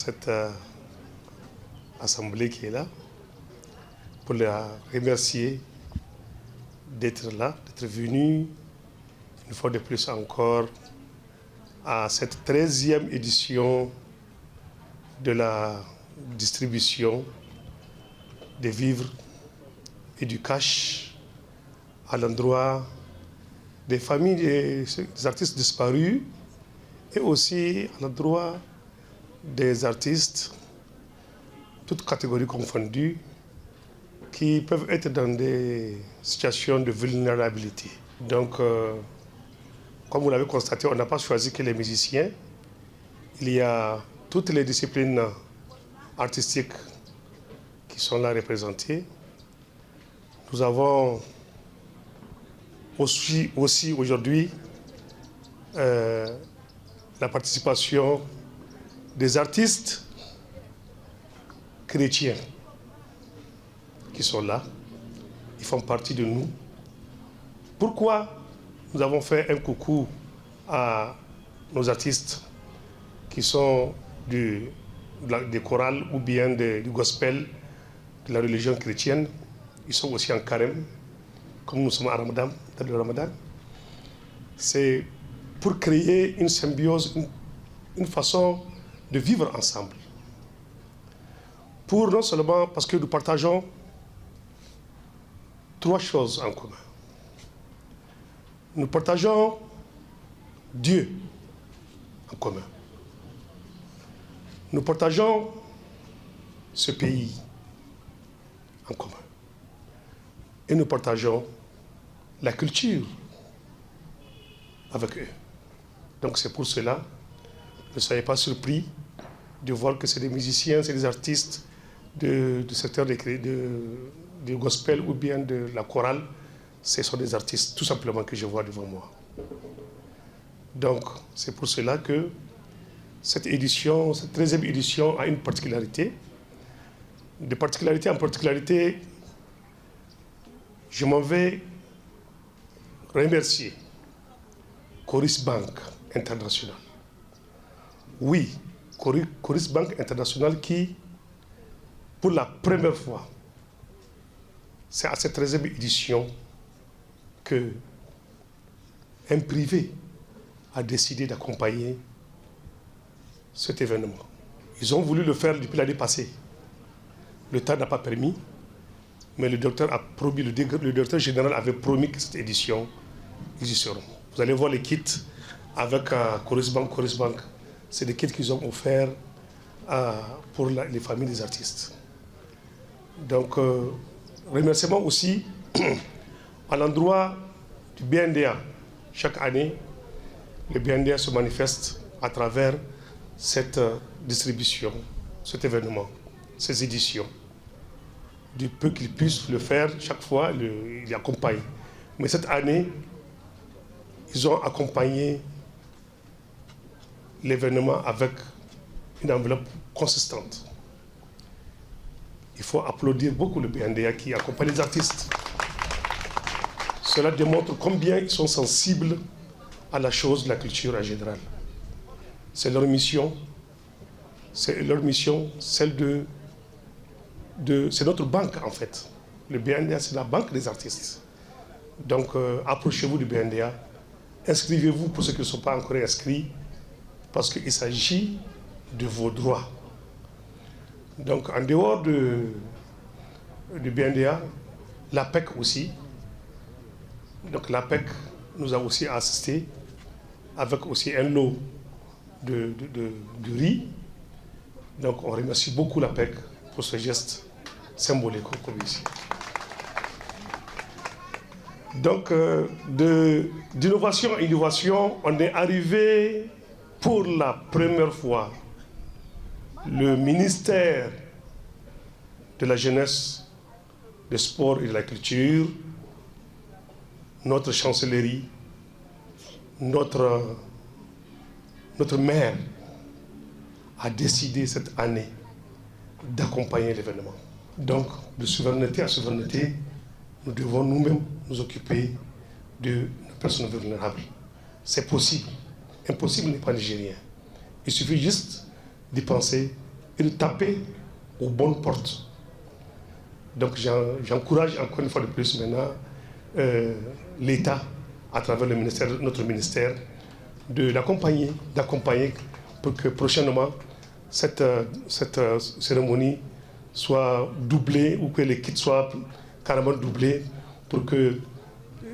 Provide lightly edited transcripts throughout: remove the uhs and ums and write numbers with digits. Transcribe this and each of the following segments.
cette assemblée qui est là, pour la remercier d'être là, d'être venu une fois de plus encore à cette 13e édition de la distribution des vivres et du cash à l'endroit des familles des artistes disparus et aussi à l'endroit des artistes, toutes catégories confondues, qui peuvent être dans des situations de vulnérabilité. Donc, comme vous l'avez constaté, on n'a pas choisi que les musiciens. Il y a toutes les disciplines artistiques qui sont là représentées. Nous avons aussi aujourd'hui la participation des artistes chrétiens qui sont là. Ils font partie de nous. Pourquoi nous avons fait un coucou à nos artistes qui sont des chorales ou bien du gospel de la religion chrétienne? Ils sont aussi en carême, comme nous sommes à Ramadan, dans le Ramadan. C'est pour créer une symbiose, une façon de vivre ensemble. Pour non seulement parce que nous partageons 3 choses en commun. Nous partageons Dieu en commun. Nous partageons ce pays en commun. Et nous partageons la culture avec eux. Donc c'est pour cela, ne soyez pas surpris de voir que c'est des musiciens, c'est des artistes du secteur du gospel ou bien de la chorale. Ce sont des artistes tout simplement que je vois devant moi. Donc c'est pour cela que cette édition, cette 13e édition a une particularité. De particularité en particularité, je m'en vais remercier Coris Bank International. Oui, Coris Bank International qui, pour la première fois, c'est à cette 13e édition que un privé a décidé d'accompagner cet événement. Ils ont voulu le faire depuis l'année passée. Le temps n'a pas permis, mais le docteur a promis, le directeur général avait promis que cette édition, ils y seront. Vous allez voir les kits avec Coris Bank. C'est des kits qu'ils ont offerts pour les familles des artistes. Donc, remerciement aussi à l'endroit du BNDA. Chaque année, le BNDA se manifeste à travers cette distribution, cet événement, ces éditions. Du peu qu'ils puissent le faire, chaque fois, ils accompagnent. Mais cette année, ils ont accompagné l'événement avec une enveloppe consistante. Il faut applaudir beaucoup le BNDA qui accompagne les artistes. Cela démontre combien ils sont sensibles à la chose de la culture en général. C'est leur mission, celle c'est notre banque en fait. Le BNDA, c'est la banque des artistes. Donc approchez-vous du BNDA, inscrivez-vous pour ceux qui ne sont pas encore inscrits, parce qu'il s'agit de vos droits. Donc en dehors du BNDA, l'APEC aussi. Donc l'APEC nous a aussi assisté avec aussi un lot de riz. Donc on remercie beaucoup l'APEC pour ce geste symbolique comme ici. Donc d'innovation à innovation, on est arrivé pour la première fois, le ministère de la Jeunesse, des Sports et de la Culture, notre chancellerie, notre maire a décidé cette année d'accompagner l'événement. Donc, de souveraineté à souveraineté, nous devons nous-mêmes nous occuper de nos personnes vulnérables. C'est possible. Impossible n'est pas nigérien. Il suffit juste d'y penser et de taper aux bonnes portes. Donc j'encourage encore une fois de plus maintenant l'État, à travers le ministère, notre ministère, de l'accompagner, pour que prochainement cette cérémonie soit doublée ou que les kits soient carrément doublés pour que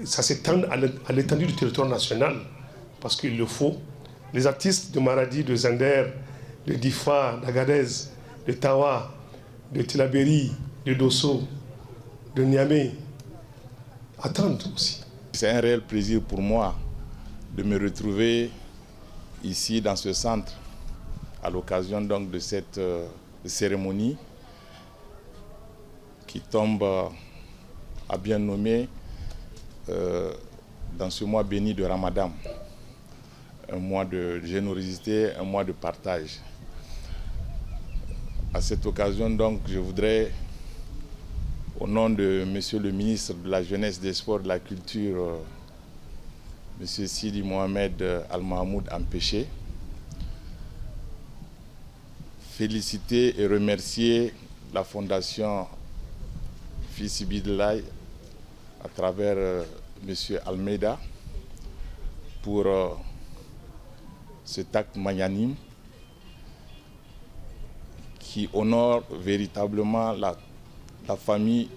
ça s'étende à l'étendue du territoire national, parce qu'il le faut. Les artistes de Maradi, de Zender, de Difa, d'Agadez, de Tawa, de Tillabéri, de Dosso, de Niamey attendent aussi. C'est un réel plaisir pour moi de me retrouver ici dans ce centre à l'occasion donc de cette cérémonie qui tombe à bien nommer dans ce mois béni de Ramadan. Un mois de générosité, un mois de partage. À cette occasion, donc, je voudrais, au nom de Monsieur le ministre de la Jeunesse, des Sports et de la Culture, Monsieur Sidi Mohamed Al-Mahmoud Ampéché, féliciter et remercier la Fondation Fils Bidlaï à travers Monsieur Almeida pour cet acte magnanime qui honore véritablement la famille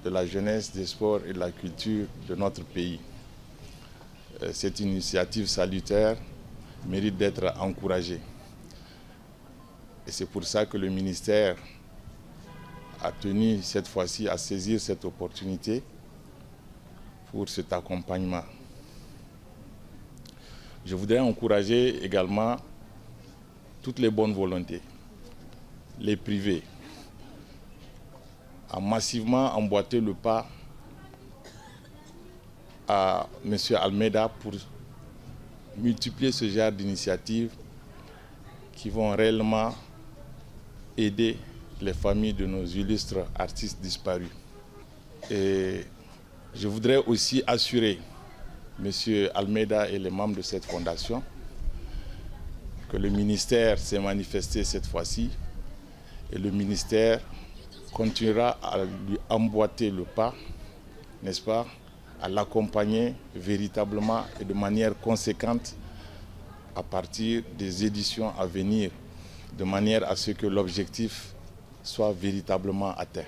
de la jeunesse, des sports et de la culture de notre pays. Cette initiative salutaire mérite d'être encouragée. Et c'est pour ça que le ministère a tenu cette fois-ci à saisir cette opportunité pour cet accompagnement. Je voudrais encourager également toutes les bonnes volontés, les privés, à massivement emboîter le pas à M. Almeida pour multiplier ce genre d'initiatives qui vont réellement aider les familles de nos illustres artistes disparus. Et je voudrais aussi assurer M. Almeida et les membres de cette fondation que le ministère s'est manifesté cette fois-ci et le ministère continuera à lui emboîter le pas, n'est-ce pas, à l'accompagner véritablement et de manière conséquente à partir des éditions à venir, de manière à ce que l'objectif soit véritablement atteint.